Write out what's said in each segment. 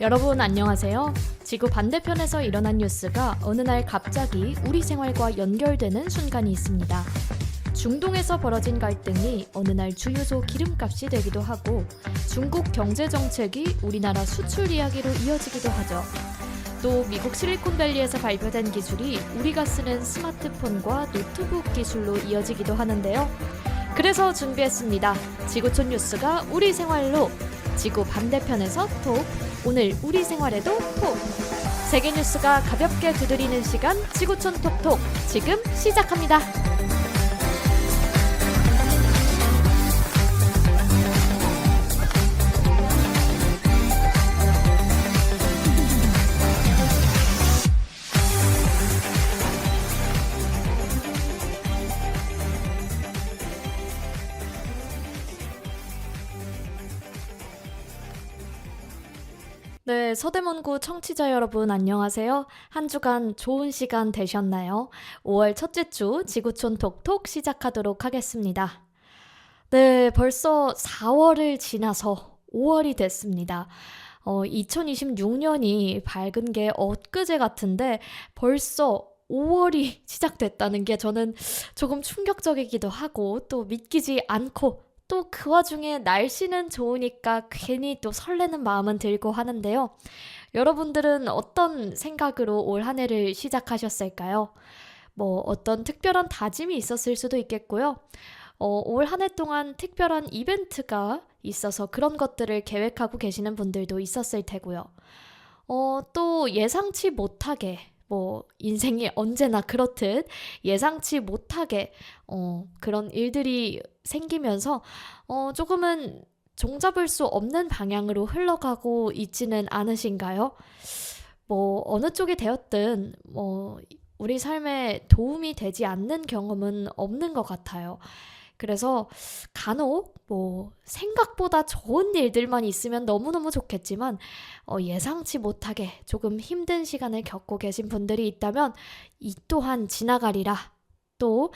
여러분 안녕하세요. 지구 반대편에서 일어난 뉴스가 어느 날 갑자기 우리 생활과 연결되는 순간이 있습니다. 중동에서 벌어진 갈등이 어느 날 주유소 기름값이 되기도 하고 중국 경제정책이 우리나라 수출 이야기로 이어지기도 하죠. 또 미국 실리콘밸리에서 발표된 기술이 우리가 쓰는 스마트폰과 노트북 기술로 이어지기도 하는데요. 그래서 준비했습니다. 지구촌 뉴스가 우리 생활로 지구 반대편에서 톡, 오늘 우리 생활에도 톡! 세계 뉴스가 가볍게 두드리는 시간 지구촌 톡톡 지금 시작합니다. 네, 서대문구 청취자 여러분 안녕하세요. 한 주간 좋은 시간 되셨나요? 5월 첫째 주 지구촌 톡톡 시작하도록 하겠습니다. 네, 벌써 4월을 지나서 5월이 됐습니다. 2026년이 밝은 게 엊그제 같은데 벌써 5월이 시작됐다는 게 저는 조금 충격적이기도 하고 또 믿기지 않고 또 그 와중에 날씨는 좋으니까 괜히 또 설레는 마음은 들고 하는데요. 여러분들은 어떤 생각으로 올 한 해를 시작하셨을까요? 어떤 특별한 다짐이 있었을 수도 있겠고요. 올 한 해 동안 특별한 이벤트가 있어서 그런 것들을 계획하고 계시는 분들도 있었을 테고요. 또 예상치 못하게 인생이 언제나 그렇듯 예상치 못하게 그런 일들이 생기면서 조금은 종잡을 수 없는 방향으로 흘러가고 있지는 않으신가요? 어느 쪽이 되었든 우리 삶에 도움이 되지 않는 경험은 없는 것 같아요. 그래서 간혹 생각보다 좋은 일들만 있으면 너무너무 좋겠지만 예상치 못하게 조금 힘든 시간을 겪고 계신 분들이 있다면 이 또한 지나가리라. 또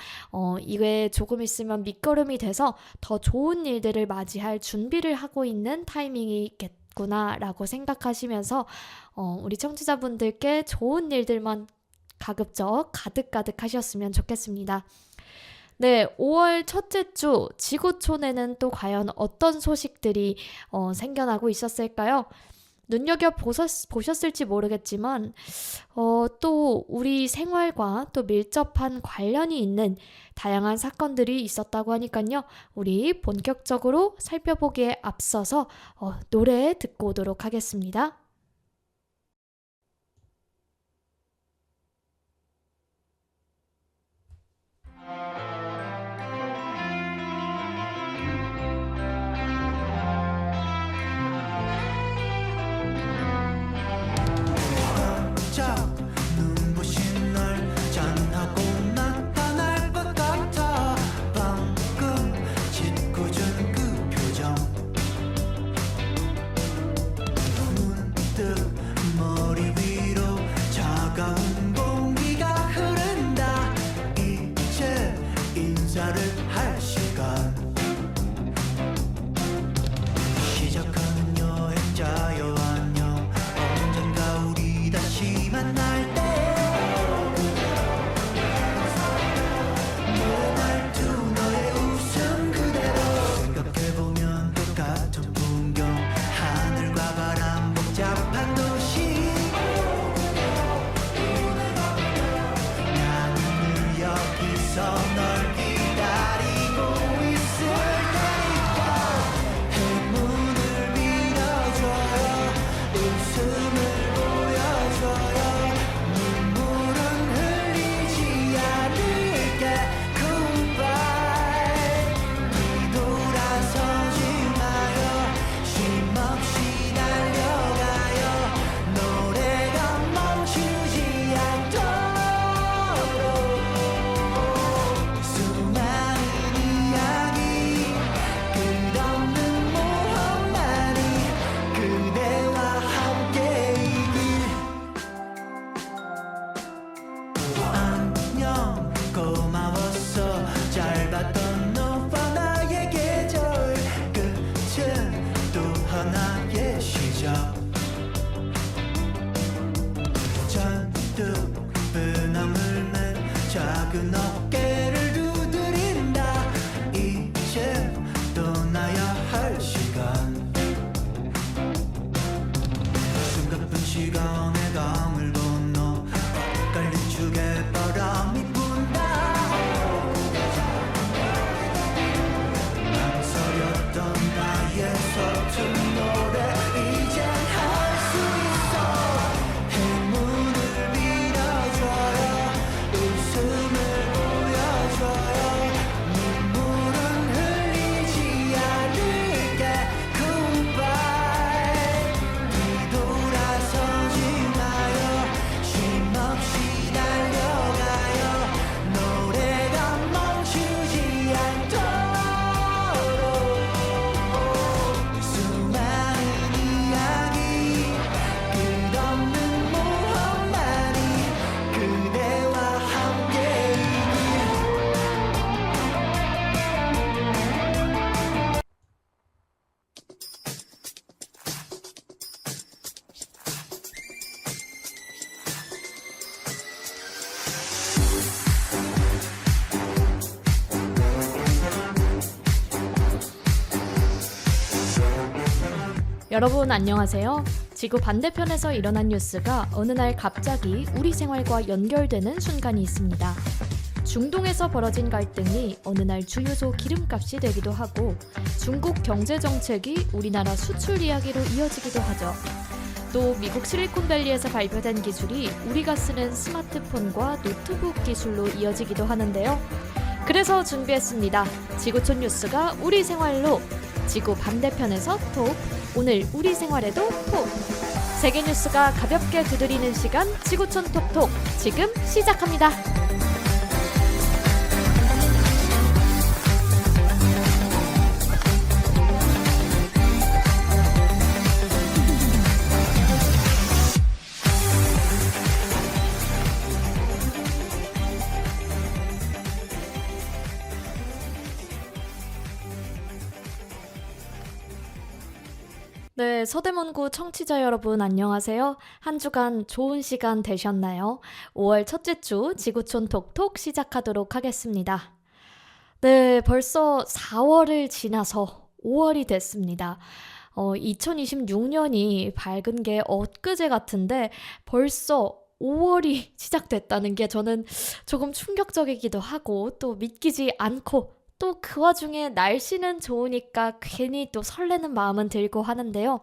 이게 조금 있으면 밑거름이 돼서 더 좋은 일들을 맞이할 준비를 하고 있는 타이밍이 있겠구나라고 생각하시면서 우리 청취자분들께 좋은 일들만 가급적 가득가득 하셨으면 좋겠습니다. 네, 5월 첫째 주 지구촌에는 또 과연 어떤 소식들이 생겨나고 있었을까요? 눈여겨보셨을지 모르겠지만 또 우리 생활과 또 밀접한 관련이 있는 다양한 사건들이 있었다고 하니까요. 우리 본격적으로 살펴보기에 앞서서 노래 듣고 오도록 하겠습니다. 눈부신 널 전하고 나타날 것 같아. 방금 짓궂은 그 표정. 같은 노래 이젠 할 수 있어. 행운을 빌어줘요. 웃음을 보여줘요. 눈물은 흘리지 않을게. Goodbye. 뒤돌아서지 마요. 쉼없이 달려가요. 노래가 멈추지 않도록. 수많은 이야기 끝없는 모험만이 그대와 함께이길. 여러분 안녕하세요. 지구 반대편에서 일어난 뉴스가 어느 날 갑자기 우리 생활과 연결되는 순간이 있습니다. 중동에서 벌어진 갈등이 어느 날 주유소 기름값이 되기도 하고 중국 경제 정책이 우리나라 수출 이야기로 이어지기도 하죠. 또 미국 실리콘밸리에서 발표된 기술이 우리가 쓰는 스마트폰과 노트북 기술로 이어지기도 하는데요. 그래서 준비했습니다. 지구촌 뉴스가 우리 생활로 지구 반대편에서 톡. 오늘 우리 생활에도 톡. 세계 뉴스가 가볍게 두드리는 시간 지구촌 톡톡 지금 시작합니다. 네, 서대문구 청취자 여러분 안녕하세요. 한 주간 좋은 시간 되셨나요? 5월 첫째 주 지구촌 톡톡 시작하도록 하겠습니다. 네, 벌써 4월을 지나서 5월이 됐습니다. 2026년이 밝은 게 엊그제 같은데 벌써 5월이 시작됐다는 게 저는 조금 충격적이기도 하고 또 믿기지 않고 또 그 와중에 날씨는 좋으니까 괜히 또 설레는 마음은 들고 하는데요.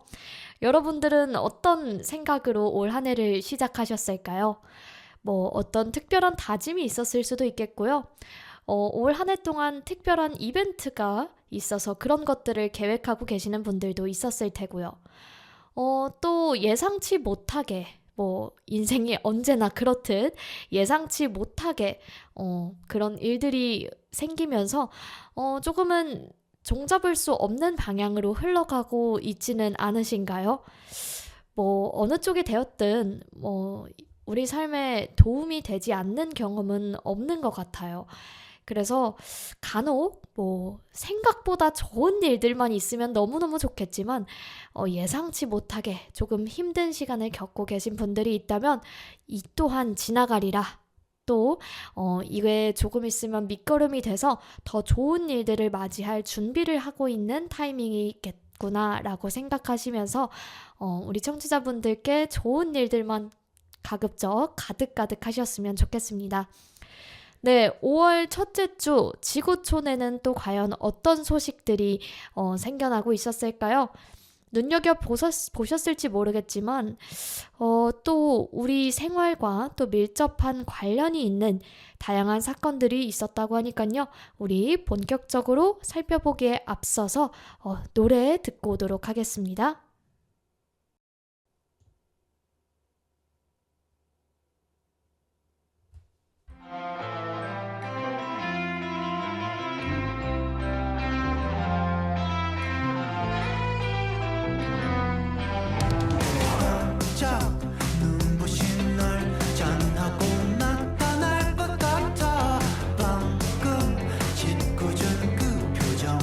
여러분들은 어떤 생각으로 올 한 해를 시작하셨을까요? 뭐 어떤 특별한 다짐이 있었을 수도 있겠고요. 올 한 해 동안 특별한 이벤트가 있어서 그런 것들을 계획하고 계시는 분들도 있었을 테고요. 또 예상치 못하게 뭐 인생이 언제나 그렇듯 예상치 못하게 그런 일들이 생기면서 조금은 종잡을 수 없는 방향으로 흘러가고 있지는 않으신가요? 뭐 어느 쪽이 되었든 뭐 우리 삶에 도움이 되지 않는 경험은 없는 것 같아요. 그래서 간혹 뭐 생각보다 좋은 일들만 있으면 너무너무 좋겠지만 예상치 못하게 조금 힘든 시간을 겪고 계신 분들이 있다면 이 또한 지나가리라. 또 이게 조금 있으면 밑거름이 돼서 더 좋은 일들을 맞이할 준비를 하고 있는 타이밍이겠구나라고 생각하시면서 우리 청취자분들께 좋은 일들만 가급적 가득가득 하셨으면 좋겠습니다. 네, 5월 첫째 주 지구촌에는 또 과연 어떤 소식들이 생겨나고 있었을까요? 눈여겨보셨을지 모르겠지만 또 우리 생활과 또 밀접한 관련이 있는 다양한 사건들이 있었다고 하니까요. 우리 본격적으로 살펴보기에 앞서서 노래 듣고 오도록 하겠습니다. 짝 눈부신 날 짠하고 나타날 것 같아. 방금 짓궂은 그 표정.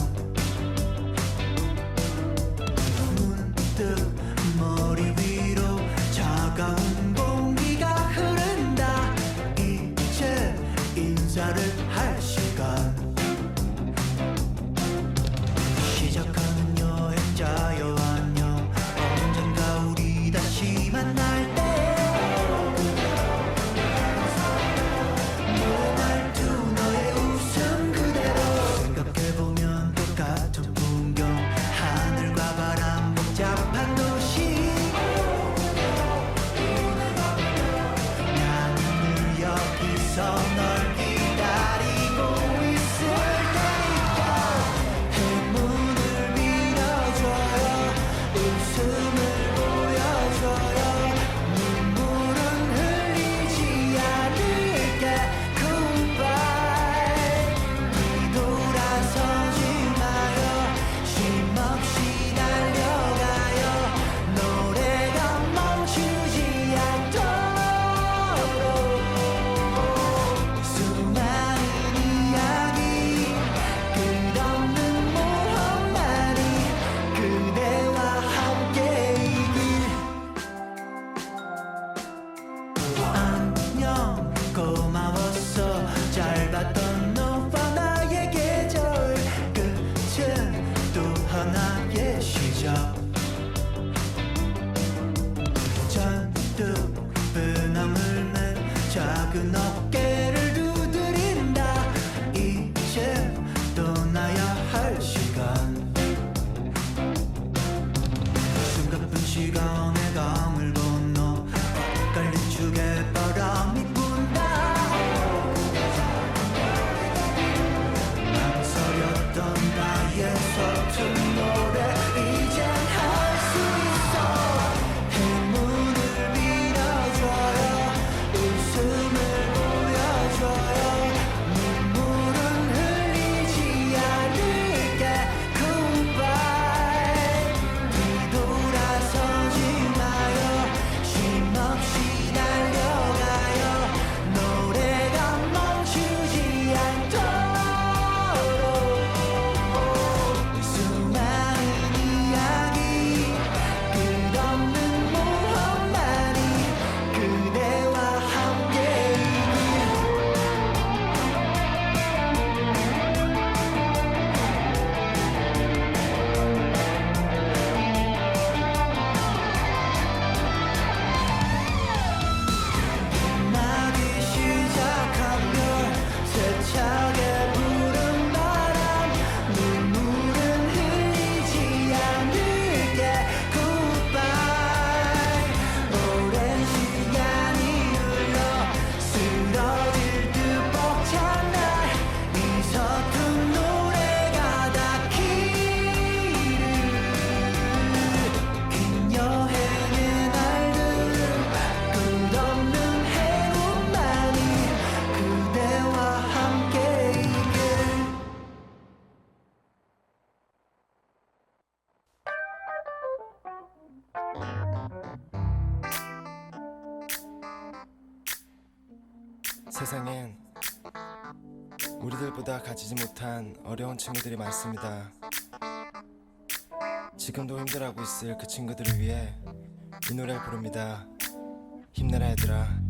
붉은 어깨를 두드린다. 이제 떠나야 할 시간. 숨가쁜 시간의 강을 건너 엇갈린 축에 바람이 분다. 망설였던 나의 서툰 노래 이젠 할 수 있어. 행운을 빌어줘요. 웃음을 보여줘요. 눈물은 흘리지 않을게. Goodbye. 뒤돌아서지 마요. 쉼없이 달려가요. 노래가 멈추지 않도록. 수많은 이야기 끝없는 모험만이 그대와 함께이길. 나기 시작한 별 세차게 부른 바람 눈물은 흘리지 않을게. Goodbye. 오랜 시간이 흘러 쓰러질 듯 벅찬 날 이 서툰 노래가 닿기를. 긴 여행의 날들은 끝없는 행운만이 그대와 함께이길. 세상엔 우리들보다 가지지 못한 어려운 친구들이 많습니다. 지금도 힘들어하고 있을 그 친구들을 위해 이 노래를 부릅니다. 힘내라 얘들아.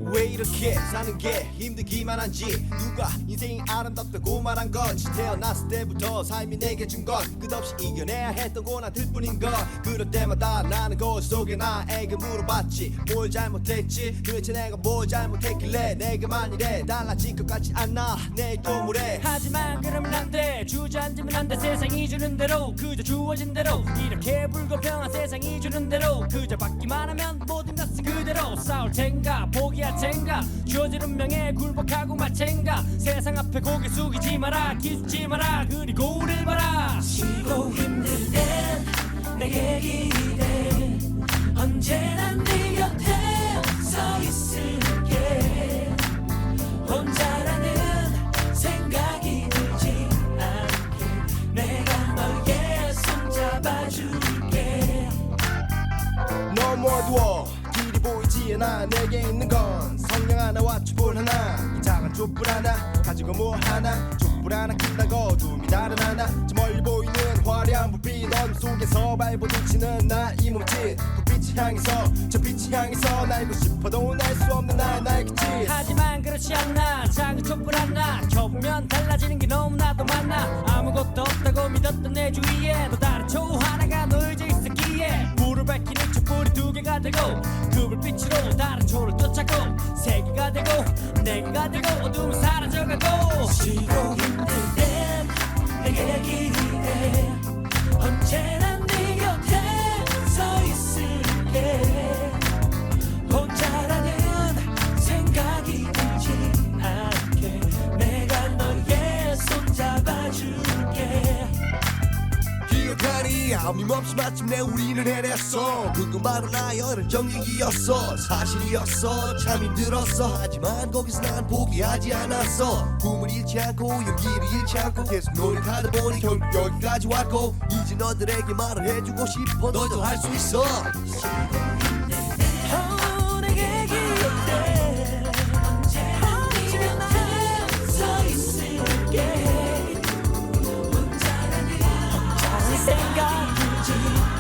왜 이렇게 사는 게 힘들기만 한지 누가 인생이 아름답다고 말한 건지 태어났을 때부터 삶이 내게 준 건 끝없이 이겨내야 했던 고난들 뿐인 것. 그럴 때마다 나는 거울 속에 나에게 물어봤지 뭘 잘못했지 도대체 내가 뭘 잘못했길래 내게만 이래 달라질 것 같지 않아 내일 또 모레. 하지만 그러면 안돼 주저앉으면 안돼 세상이 주는 대로 그저 주어진 대로 이렇게 불공평한 세상이 주는 대로 그저 받기만 하면 모든 것은 그대로 싸울 텐가 포기할 텐가 주어진 운명에 굴복하고 말 텐가 세상 앞에 고개 숙이지 마라 기죽지 마라 그리고 우릴 봐라. 쉬고 힘들 땐 내게 기대 언제나 네 곁에 서 있을게. 혼자라는 생각이 들지 않게 내가 너의 손 잡아줄게. 너무 어두워 길이 보이지 않아. 내게 있는 건 성냥 하나와 촛불 하나. 이 작은 촛불 하나 가지고 뭐 하나. 촛불 하나 킨다고 어둠이 다른 하나. 저 멀리 보이는 화려한 불빛 어둠 속에서 발버둥치는 나의 몸짓. 불빛이 향해서 저 빛이 향해서 날고 싶어도 날 수 없는 나의 날갯짓. 하지만 그렇지 않나 작은 촛불 하나 켜보면 달라지는 게 너무나도 많아. 아무것도 없다고 믿었던 내 주위에 또 다른 초 하나가 놓여져 있었기에 불을 밝히는 촛불이 두 개가 되고 그 불빛으로 다른 초를 쫓아고 세 개가 되고 네 개가 되고 어둠은 사라져가고. 쉬고 힘들 땐 내게 기대 언제나 네 곁에 서 있을게. 혼자라는 생각이 들지 않게 내가 너의 손 잡아줄게. 기억하니 아낌없이 마침내 우리는 해냈어. 그것만은 나의 정얘기였어. 사실이었어. 참 힘들었어. 하지만 거기서 난 포기하지 않았어. 꿈을 잃지 않고 용기를 잃지 않고 계속 노력하다 보니 결국 여기까지 왔고 이제 너들에게 말을 해주고 싶어. 너도 할 수 있어. 내게 기대 언제나 네 곁에 서 있을게. 혼자라는 생각 들지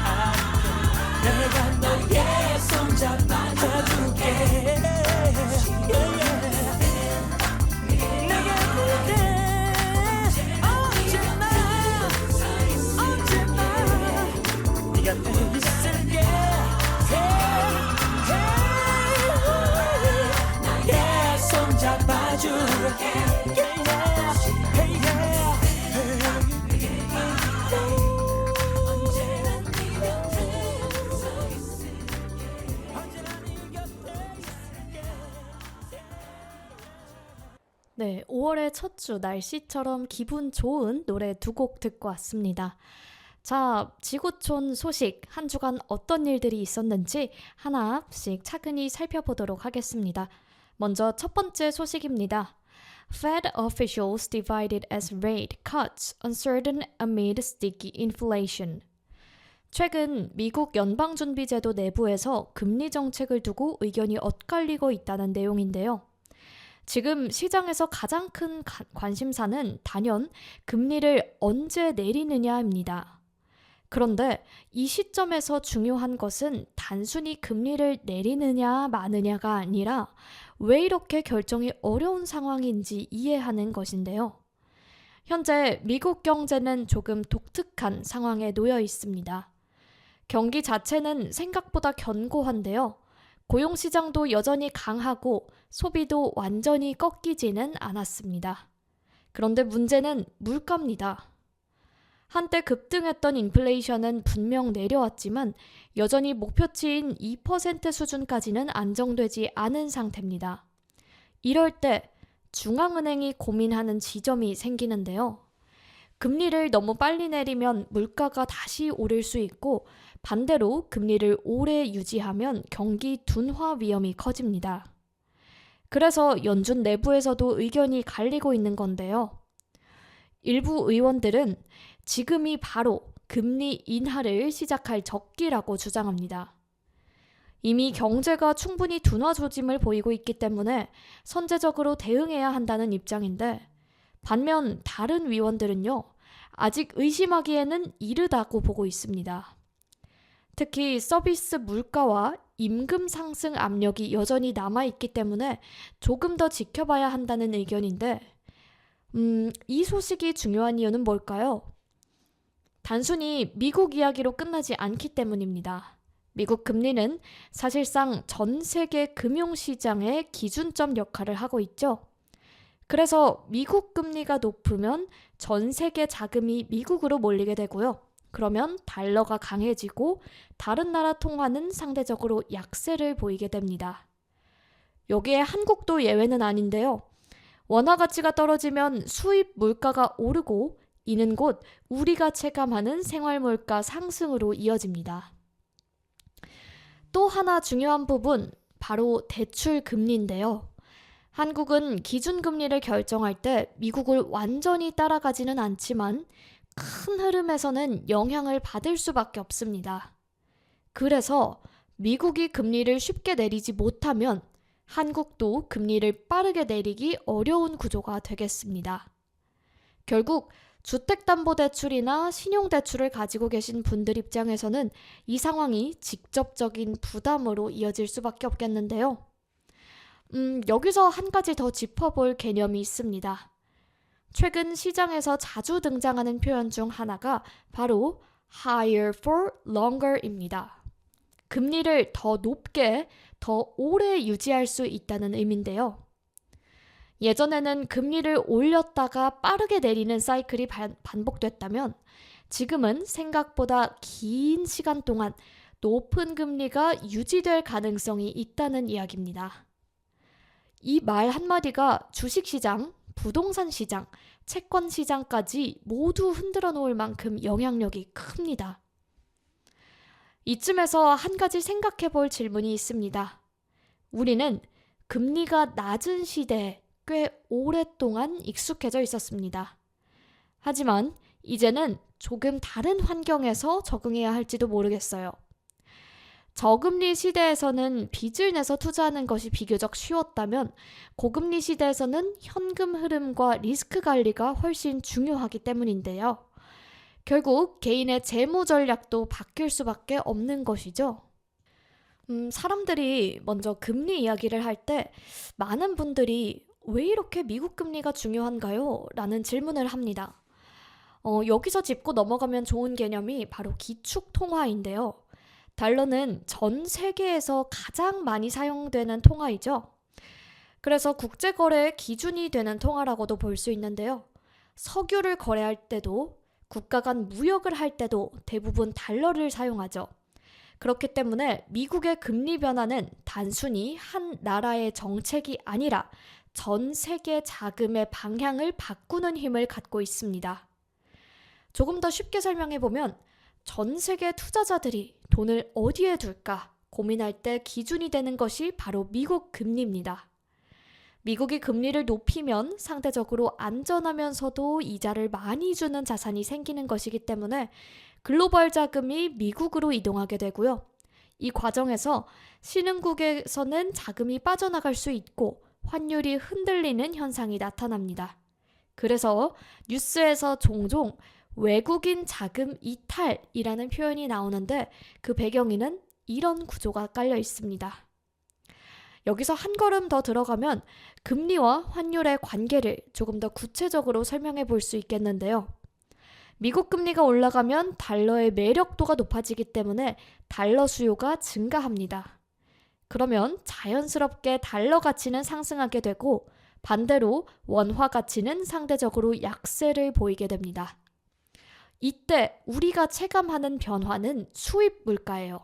않게 내가 너의 손 잡아줄게. 내게 기대 언제나 네 곁에 있을게. 나의 손 달아주는 yeah, yeah. Hey, yeah. 네, 5월의 첫 주 날씨처럼 기분 좋은 노래 두 곡 듣고 왔습니다. 자, 지구촌 소식 한 주간 어떤 일들이 있었는지 하나씩 차근히 살펴보도록 하겠습니다. 먼저 첫 번째 소식입니다. Fed officials divided as rate cuts uncertain amid sticky inflation. 최근 미국 연방준비제도 내부에서 금리 정책을 두고 의견이 엇갈리고 있다는 내용인데요. 지금 시장에서 가장 큰 관심사는 단연 금리를 언제 내리느냐입니다. 그런데 이 시점에서 중요한 것은 단순히 금리를 내리느냐 마느냐가 아니라 왜 이렇게 결정이 어려운 상황인지 이해하는 것인데요. 현재 미국 경제는 조금 독특한 상황에 놓여 있습니다. 경기 자체는 생각보다 견고한데요. 고용시장도 여전히 강하고 소비도 완전히 꺾이지는 않았습니다. 그런데 문제는 물가입니다. 한때 급등했던 인플레이션은 분명 내려왔지만 여전히 목표치인 2% 수준까지는 안정되지 않은 상태입니다. 이럴 때 중앙은행이 고민하는 지점이 생기는데요. 금리를 너무 빨리 내리면 물가가 다시 오를 수 있고 반대로 금리를 오래 유지하면 경기 둔화 위험이 커집니다. 그래서 연준 내부에서도 의견이 갈리고 있는 건데요. 일부 의원들은 지금이 바로 금리 인하를 시작할 적기라고 주장합니다. 이미 경제가 충분히 둔화 조짐을 보이고 있기 때문에 선제적으로 대응해야 한다는 입장인데 반면 다른 위원들은요, 아직 의심하기에는 이르다고 보고 있습니다. 특히 서비스 물가와 임금 상승 압력이 여전히 남아있기 때문에 조금 더 지켜봐야 한다는 의견인데 이 소식이 중요한 이유는 뭘까요? 단순히 미국 이야기로 끝나지 않기 때문입니다. 미국 금리는 사실상 전 세계 금융시장의 기준점 역할을 하고 있죠. 그래서 미국 금리가 높으면 전 세계 자금이 미국으로 몰리게 되고요. 그러면 달러가 강해지고 다른 나라 통화는 상대적으로 약세를 보이게 됩니다. 여기에 한국도 예외는 아닌데요. 원화 가치가 떨어지면 수입 물가가 오르고 이는 곧 우리가 체감하는 생활 물가 상승으로 이어집니다. 또 하나 중요한 부분, 바로 대출 금리인데요. 한국은 기준금리를 결정할 때 미국을 완전히 따라가지는 않지만 큰 흐름에서는 영향을 받을 수밖에 없습니다. 그래서 미국이 금리를 쉽게 내리지 못하면 한국도 금리를 빠르게 내리기 어려운 구조가 되겠습니다. 결국 주택담보대출이나 신용대출을 가지고 계신 분들 입장에서는 이 상황이 직접적인 부담으로 이어질 수밖에 없겠는데요. 여기서 한 가지 더 짚어볼 개념이 있습니다. 최근 시장에서 자주 등장하는 표현 중 하나가 바로 higher for longer입니다. 금리를 더 높게, 더 오래 유지할 수 있다는 의미인데요. 예전에는 금리를 올렸다가 빠르게 내리는 사이클이 반복됐다면 지금은 생각보다 긴 시간 동안 높은 금리가 유지될 가능성이 있다는 이야기입니다. 이 말 한마디가 주식시장, 부동산 시장, 채권 시장까지 모두 흔들어 놓을 만큼 영향력이 큽니다. 이쯤에서 한 가지 생각해 볼 질문이 있습니다. 우리는 금리가 낮은 시대에 꽤 오랫동안 익숙해져 있었습니다. 하지만 이제는 조금 다른 환경에서 적응해야 할지도 모르겠어요. 저금리 시대에서는 빚을 내서 투자하는 것이 비교적 쉬웠다면 고금리 시대에서는 현금 흐름과 리스크 관리가 훨씬 중요하기 때문인데요. 결국 개인의 재무 전략도 바뀔 수밖에 없는 것이죠. 사람들이 먼저 금리 이야기를 할 때 많은 분들이 왜 이렇게 미국 금리가 중요한가요? 라는 질문을 합니다. 여기서 짚고 넘어가면 좋은 개념이 바로 기축 통화인데요. 달러는 전 세계에서 가장 많이 사용되는 통화이죠. 그래서 국제거래의 기준이 되는 통화라고도 볼 수 있는데요. 석유를 거래할 때도 국가 간 무역을 할 때도 대부분 달러를 사용하죠. 그렇기 때문에 미국의 금리 변화는 단순히 한 나라의 정책이 아니라 전 세계 자금의 방향을 바꾸는 힘을 갖고 있습니다. 조금 더 쉽게 설명해보면 전 세계 투자자들이 돈을 어디에 둘까 고민할 때 기준이 되는 것이 바로 미국 금리입니다. 미국이 금리를 높이면 상대적으로 안전하면서도 이자를 많이 주는 자산이 생기는 것이기 때문에 글로벌 자금이 미국으로 이동하게 되고요. 이 과정에서 신흥국에서는 자금이 빠져나갈 수 있고 환율이 흔들리는 현상이 나타납니다. 그래서 뉴스에서 종종 외국인 자금 이탈이라는 표현이 나오는데 그 배경에는 이런 구조가 깔려 있습니다. 여기서 한 걸음 더 들어가면 금리와 환율의 관계를 조금 더 구체적으로 설명해 볼 수 있겠는데요. 미국 금리가 올라가면 달러의 매력도가 높아지기 때문에 달러 수요가 증가합니다. 그러면 자연스럽게 달러 가치는 상승하게 되고 반대로 원화 가치는 상대적으로 약세를 보이게 됩니다. 이때 우리가 체감하는 변화는 수입 물가예요.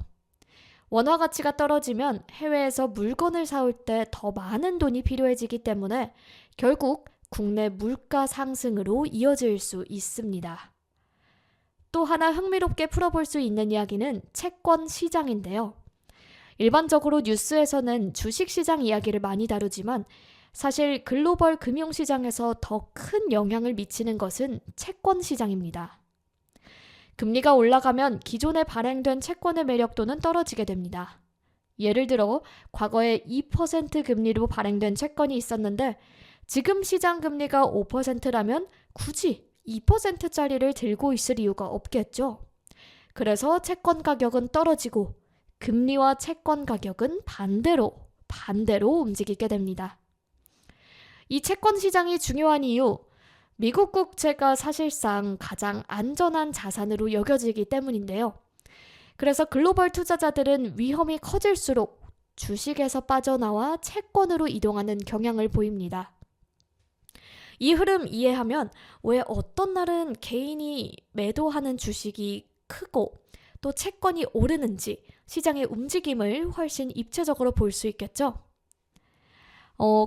원화 가치가 떨어지면 해외에서 물건을 사올 때 더 많은 돈이 필요해지기 때문에 결국 국내 물가 상승으로 이어질 수 있습니다. 또 하나 흥미롭게 풀어볼 수 있는 이야기는 채권 시장인데요. 일반적으로 뉴스에서는 주식시장 이야기를 많이 다루지만 사실 글로벌 금융시장에서 더 큰 영향을 미치는 것은 채권 시장입니다. 금리가 올라가면 기존에 발행된 채권의 매력도는 떨어지게 됩니다. 예를 들어 과거에 2% 금리로 발행된 채권이 있었는데 지금 시장 금리가 5%라면 굳이 2%짜리를 들고 있을 이유가 없겠죠. 그래서 채권 가격은 떨어지고 금리와 채권 가격은 반대로 움직이게 됩니다. 이 채권 시장이 중요한 이유, 미국 국채가 사실상 가장 안전한 자산으로 여겨지기 때문인데요. 그래서 글로벌 투자자들은 위험이 커질수록 주식에서 빠져나와 채권으로 이동하는 경향을 보입니다. 이 흐름 이해하면 왜 어떤 날은 개인이 매도하는 주식이 크고 또 채권이 오르는지 시장의 움직임을 훨씬 입체적으로 볼 수 있겠죠.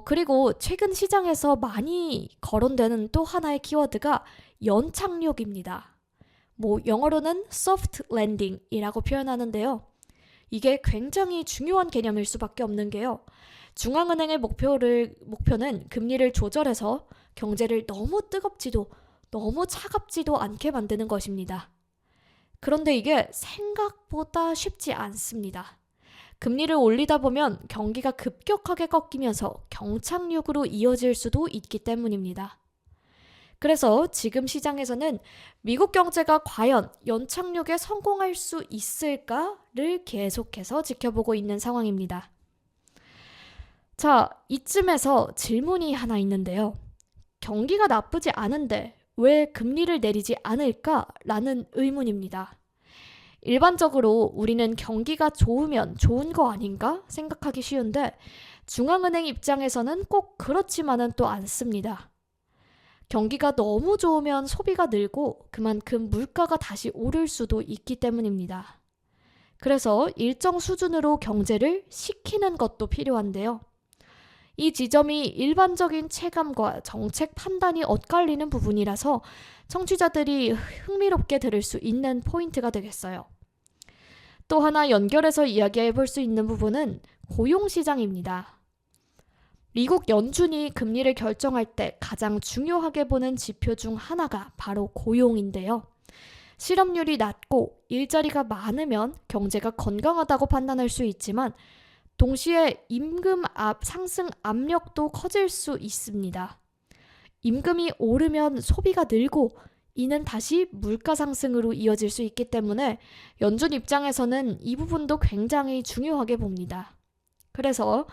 그리고 최근 시장에서 많이 거론되는 또 하나의 키워드가 연착륙입니다. 영어로는 soft landing이라고 표현하는데요. 이게 굉장히 중요한 개념일 수밖에 없는 게요. 중앙은행의 목표는 금리를 조절해서 경제를 너무 뜨겁지도 너무 차갑지도 않게 만드는 것입니다. 그런데 이게 생각보다 쉽지 않습니다. 금리를 올리다 보면 경기가 급격하게 꺾이면서 경착륙으로 이어질 수도 있기 때문입니다. 그래서 지금 시장에서는 미국 경제가 과연 연착륙에 성공할 수 있을까를 계속해서 지켜보고 있는 상황입니다. 자, 이쯤에서 질문이 하나 있는데요. 경기가 나쁘지 않은데 왜 금리를 내리지 않을까라는 의문입니다. 일반적으로 우리는 경기가 좋으면 좋은 거 아닌가 생각하기 쉬운데 중앙은행 입장에서는 꼭 그렇지만은 또 않습니다. 경기가 너무 좋으면 소비가 늘고 그만큼 물가가 다시 오를 수도 있기 때문입니다. 그래서 일정 수준으로 경제를 식히는 것도 필요한데요. 이 지점이 일반적인 체감과 정책 판단이 엇갈리는 부분이라서 청취자들이 흥미롭게 들을 수 있는 포인트가 되겠어요. 또 하나 연결해서 이야기해 볼 수 있는 부분은 고용시장입니다. 미국 연준이 금리를 결정할 때 가장 중요하게 보는 지표 중 하나가 바로 고용인데요. 실업률이 낮고 일자리가 많으면 경제가 건강하다고 판단할 수 있지만 동시에 임금 상승 압력도 커질 수 있습니다. 임금이 오르면 소비가 늘고 이는 다시 물가 상승으로 이어질 수 있기 때문에 연준 입장에서는 이 부분도 굉장히 중요하게 봅니다. 그래서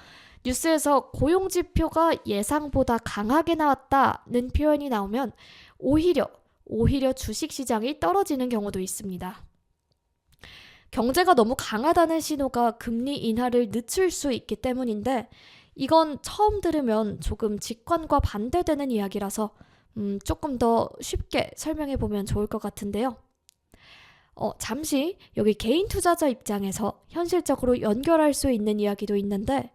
뉴스에서 고용 지표가 예상보다 강하게 나왔다는 표현이 나오면 오히려 주식시장이 떨어지는 경우도 있습니다. 경제가 너무 강하다는 신호가 금리 인하를 늦출 수 있기 때문인데 이건 처음 들으면 조금 직관과 반대되는 이야기라서 조금 더 쉽게 설명해 보면 좋을 것 같은데요. 잠시 여기 개인 투자자 입장에서 현실적으로 연결할 수 있는 이야기도 있는데,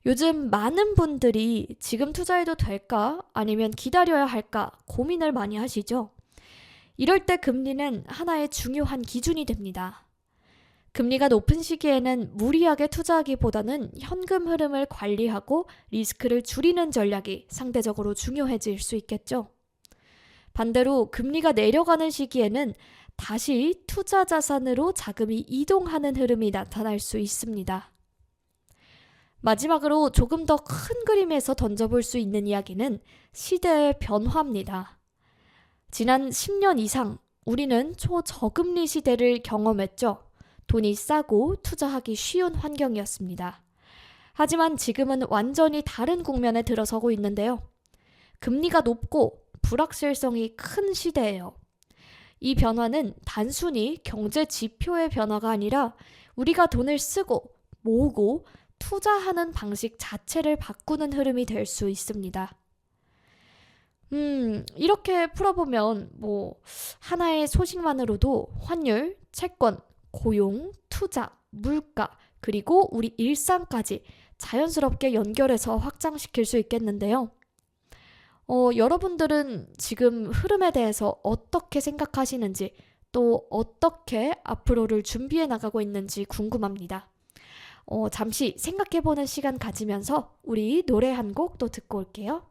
요즘 많은 분들이 지금 투자해도 될까? 아니면 기다려야 할까? 고민을 많이 하시죠? 이럴 때 금리는 하나의 중요한 기준이 됩니다. 금리가 높은 시기에는 무리하게 투자하기보다는 현금 흐름을 관리하고 리스크를 줄이는 전략이 상대적으로 중요해질 수 있겠죠. 반대로 금리가 내려가는 시기에는 다시 투자 자산으로 자금이 이동하는 흐름이 나타날 수 있습니다. 마지막으로 조금 더 큰 그림에서 던져볼 수 있는 이야기는 시대의 변화입니다. 지난 10년 이상 우리는 초저금리 시대를 경험했죠. 돈이 싸고 투자하기 쉬운 환경이었습니다. 하지만 지금은 완전히 다른 국면에 들어서고 있는데요. 금리가 높고 불확실성이 큰 시대예요. 이 변화는 단순히 경제 지표의 변화가 아니라 우리가 돈을 쓰고 모으고 투자하는 방식 자체를 바꾸는 흐름이 될 수 있습니다. 이렇게 풀어보면 하나의 소식만으로도 환율, 채권, 고용, 투자, 물가, 그리고 우리 일상까지 자연스럽게 연결해서 확장시킬 수 있겠는데요. 여러분들은 지금 흐름에 대해서 어떻게 생각하시는지, 또 어떻게 앞으로를 준비해 나가고 있는지 궁금합니다. 잠시 생각해보는 시간 가지면서 우리 노래 한 곡 또 듣고 올게요.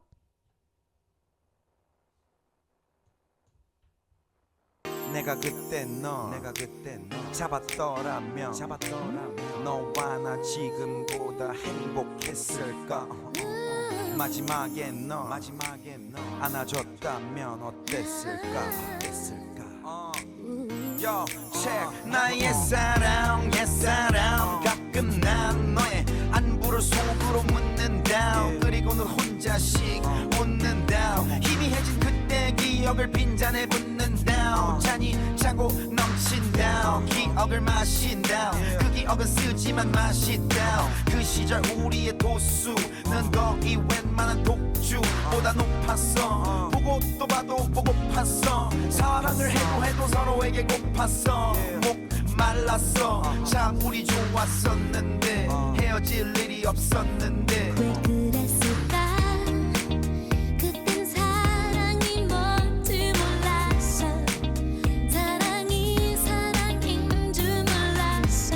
내가 그때 너 잡았더라면 너와 나 지금보다 행복했을까. 마지막에 너 안아줬다면 어땠을까. Yo, check. 나의 사랑 가끔 난 너의 안부를 속으로 묻는다. 그리고는 혼자씩 웃는다. 희미해진 그때 기억을 빈잔에 붓는다. 잔이 차고 넘친다. 기억을 마신다. 그 기억은 쓰지만 맛있다. 그 시절 우리의 도수는 거의 웬만한 독주보다 높았어. 보고 또 봐도 보고팠어. 사랑을 해도 서로에게 고팠어. 목 말랐어. 참 우리 좋았었는데 헤어질 일이 없었는데. 왜 그랬을까? 그땐 사랑이 뭔지 몰랐어. 사랑이 사랑인 줄 몰랐어.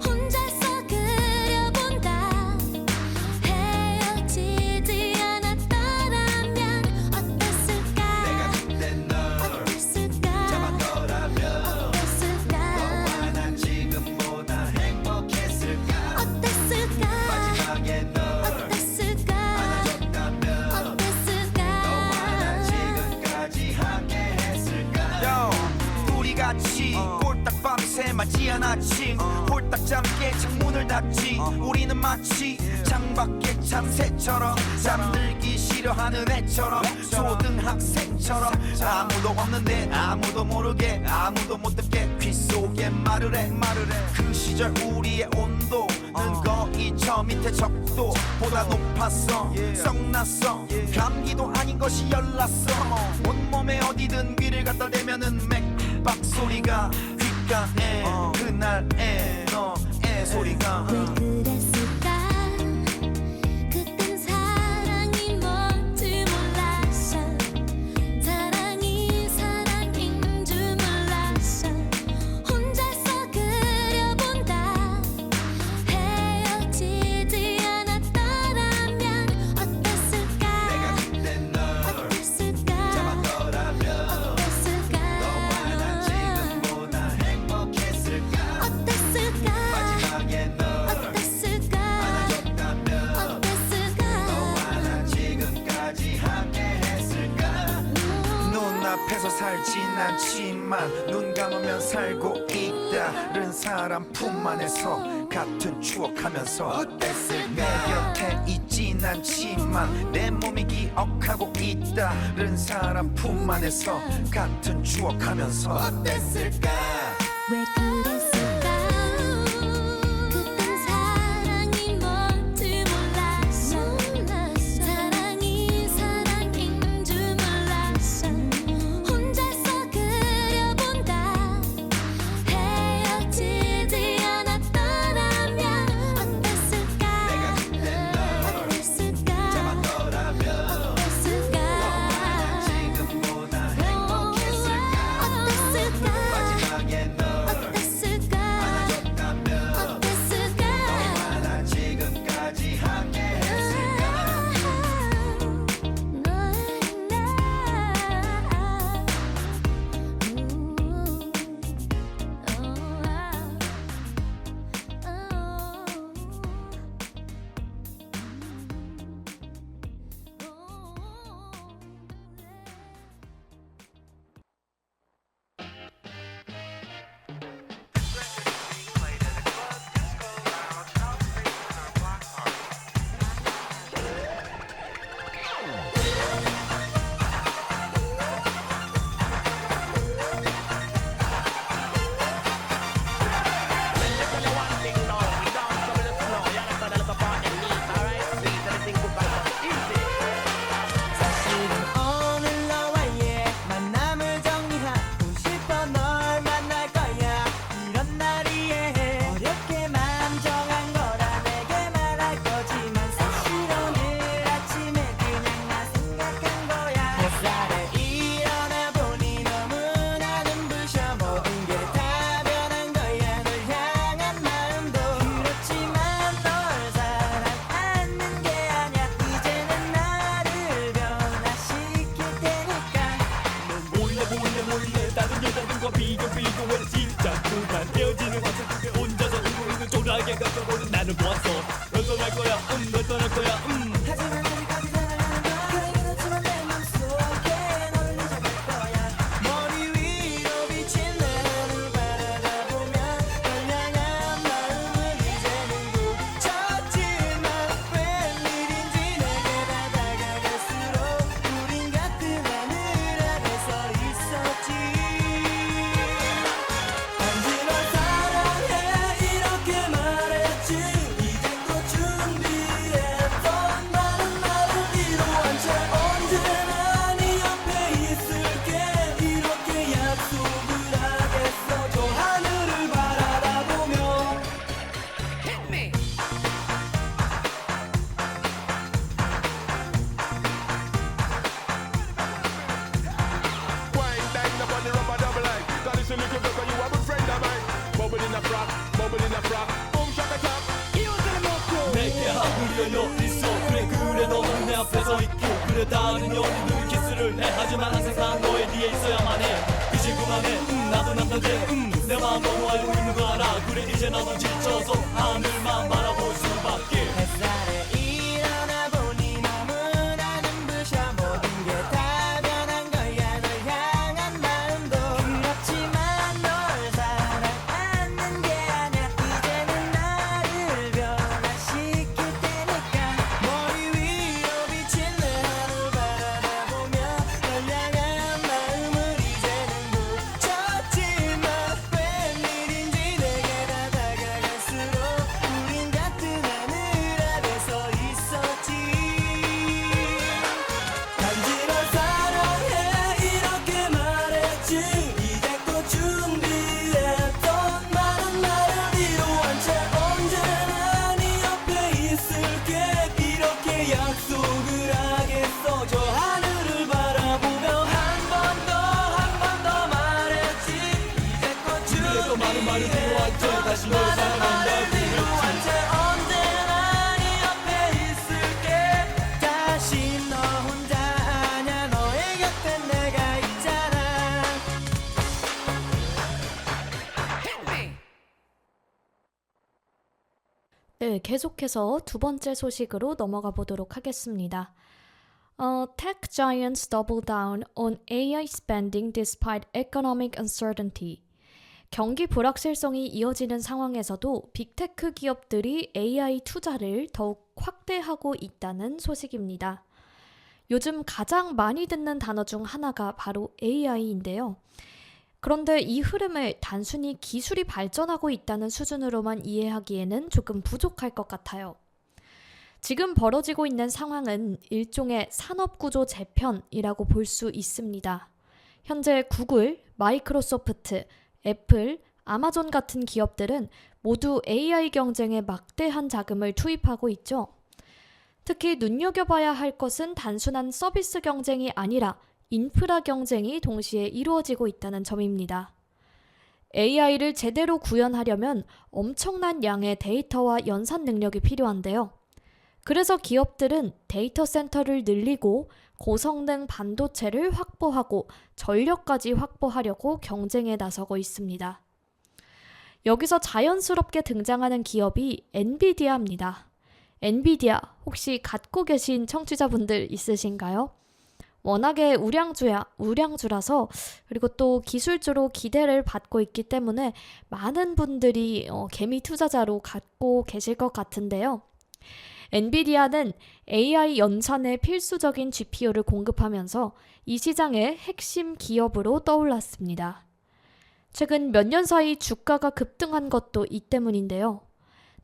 혼자서 그려본다. 헤어지지 않았더라면 어땠을까? 내가 그때 널 어땠을까? 잡았더라면 어땠을까? 너와 난 지금보다 행복했을까. 어땠을까? 마지막에 널 어땠을까? 안아줬다면 어땠을까? 너와 난 지금까지 함께 했을까. 우리 같이 꼴딱 밤새 맞이한 아침 홀딱 잠게 창문을 닫지. 우리는 마치 창밖의 참새처럼 잠들기 싫어하는 애처럼 초등학생처럼 아무도 없는데 아무도 모르게 아무도 못 듣게 귀 속에 말을 해. 그 시절 우리의 온도는 거의 저 밑에 적도보다 높았어. 썩났어. 감기도 아닌 것이 열났어. 온몸에 어디든 귀를 갖다 대면은 맥박 소리가 귓가에 그날의 너의 소리가. 왜 그랬을까? 그땐 사랑이 뭔지 몰랐어. 사랑이 사랑인 줄 몰랐어. 혼자서 그려본다. 헤어지지 않았더라면 어땠을까? 내가 그때 널 어땠을까? 잡았더라면 어땠을까? 너와 난 지금보다 행복했을까. 어땠을까? 마지막에 널 어땠을까? 안아줬다면 어땠을까? 너와 난 지금까지 함께 했을까. 눈앞에서 살진 않지만 눈 감으면 살고 있다른 사람 품 안에서 같은 추억하면서 어땠을까. 내 곁에 있진 않지만 내 몸이 기억하고 있다른 사람 품 안에서 같은 추억하면서 어땠을까. 왜 그랬을까? 그땐 사랑이 뭔지 몰랐어. 함께 겪어보는 나를 보았어. 널 떠날 거야 널 떠날 거야 하지만 아직까지 사랑하는 걸 그래 그렇지만 내 맘속에 너를 잊어갈 거야 머리 위로 비친 내 하늘 바라다 보면 널 향한 마음을 이제는 굳혔지만 웬일인지 내게 다가갈수록 우린 같은 하늘 아래서 있었지 단지 널 사랑해 이렇게 말했지 이젠 곧 준비했던 많은 말을 이루한 채 언제나 네 옆에 있을게 이렇게 약속을 하겠어 저 하늘을 바라다 보며 Hit me Wine, dine, up on the rubber double line. That is a little girl, you have a friend of mine. Bubble in a frock, bubble in a frock. Boom, shaka top. 내게 하구려 있어. 그래 너는 내 앞에 서 있고 그래 다른 연인들 키스를 해. 하지만 항상 너의 뒤에 있어야만 해. 이제 그만해 나도 남자인데 내 마음 너무 알고 있는 거 알아. 그래 이제 나도 지쳐서 하늘만 바라볼 수밖에. 햇살에 일어나 보니 너무나 눈부셔 모든 게 다 변한 거야 널 향한 마음도 그렇지만 널 사랑하는 게 아니야 이제는 나를 변화시킬 테니까 머리 위로 비친 내 하늘 바라다 보며 널 향한 마음을 이제는 굳혔지만 웬일인지 내게 다가갈수록 우린 같은 하늘 아래서 있었지 단지 널 사랑해 이렇게 말했지 이제 곧 준비했던 많은 말을 이루한 채 언제나 네 옆에 있을게 이렇게 약속을 하겠어 저 하늘을 바라보며 한 번 더 말했지 이제 곧 그래도 많은 말을 뒤로한 채 다시 널 사랑한다고 이루한 채 언제나 네 옆에 있을게 다시 너 혼자 아냐 너의 곁에 내가 있잖아 네, 계속해서 두 번째 소식으로 넘어가 보도록 하겠습니다. Tech giants double down on AI spending despite economic uncertainty. 경기 불확실성이 이어지는 상황에서도 빅테크 기업들이 AI 투자를 더욱 확대하고 있다는 소식입니다. 요즘 가장 많이 듣는 단어 중 하나가 바로 AI인데요. 그런데 이 흐름을 단순히 기술이 발전하고 있다는 수준으로만 이해하기에는 조금 부족할 것 같아요. 지금 벌어지고 있는 상황은 일종의 산업구조 재편이라고 볼 수 있습니다. 현재 구글, 마이크로소프트, 애플, 아마존 같은 기업들은 모두 AI 경쟁에 막대한 자금을 투입하고 있죠. 특히 눈여겨봐야 할 것은 단순한 서비스 경쟁이 아니라 인프라 경쟁이 동시에 이루어지고 있다는 점입니다. AI를 제대로 구현하려면 엄청난 양의 데이터와 연산 능력이 필요한데요. 그래서 기업들은 데이터 센터를 늘리고 고성능 반도체를 확보하고 전력까지 확보하려고 경쟁에 나서고 있습니다. 여기서 자연스럽게 등장하는 기업이 엔비디아입니다. 엔비디아 혹시 갖고 계신 청취자분들 있으신가요? 워낙에 우량주라서 그리고 또 기술주로 기대를 받고 있기 때문에 많은 분들이 개미 투자자로 갖고 계실 것 같은데요. 엔비디아는 AI 연산에 필수적인 GPU를 공급하면서 이 시장의 핵심 기업으로 떠올랐습니다. 최근 몇 년 사이 주가가 급등한 것도 이 때문인데요.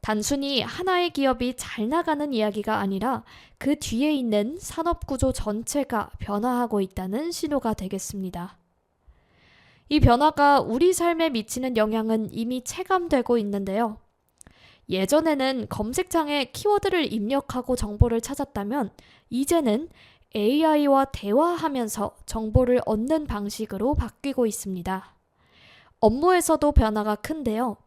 단순히 하나의 기업이 잘 나가는 이야기가 아니라 그 뒤에 있는 산업구조 전체가 변화하고 있다는 신호가 되겠습니다. 이 변화가 우리 삶에 미치는 영향은 이미 체감되고 있는데요. 예전에는 검색창에 키워드를 입력하고 정보를 찾았다면 이제는 AI와 대화하면서 정보를 얻는 방식으로 바뀌고 있습니다. 업무에서도 변화가 큰데요.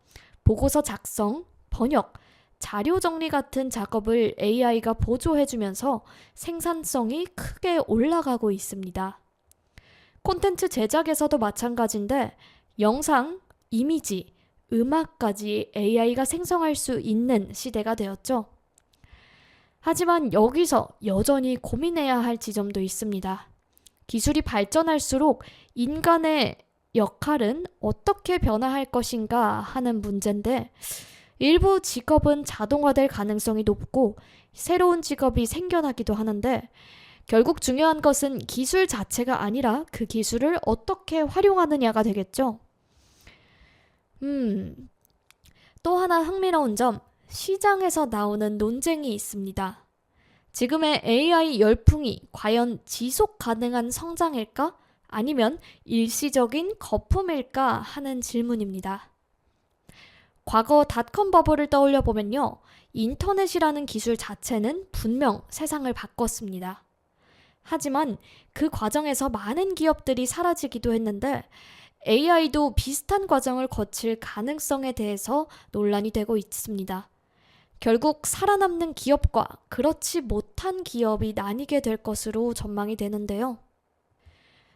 보고서 작성, 번역, 자료 정리 같은 작업을 AI가 보조해주면서 생산성이 크게 올라가고 있습니다. 콘텐츠 제작에서도 마찬가지인데 영상, 이미지, 음악까지 AI가 생성할 수 있는 시대가 되었죠. 하지만 여기서 여전히 고민해야 할 지점도 있습니다. 기술이 발전할수록 인간의 역할은 어떻게 변화할 것인가 하는 문제인데, 일부 직업은 자동화될 가능성이 높고 새로운 직업이 생겨나기도 하는데, 결국 중요한 것은 기술 자체가 아니라 그 기술을 어떻게 활용하느냐가 되겠죠. 또 하나 흥미로운 점, 시장에서 나오는 논쟁이 있습니다. 지금의 AI 열풍이 과연 지속 가능한 성장일까? 아니면 일시적인 거품일까 하는 질문입니다. 과거 닷컴 버블을 떠올려 보면요, 인터넷이라는 기술 자체는 분명 세상을 바꿨습니다. 하지만 그 과정에서 많은 기업들이 사라지기도 했는데, AI도 비슷한 과정을 거칠 가능성에 대해서 논란이 되고 있습니다. 결국 살아남는 기업과 그렇지 못한 기업이 나뉘게 될 것으로 전망이 되는데요.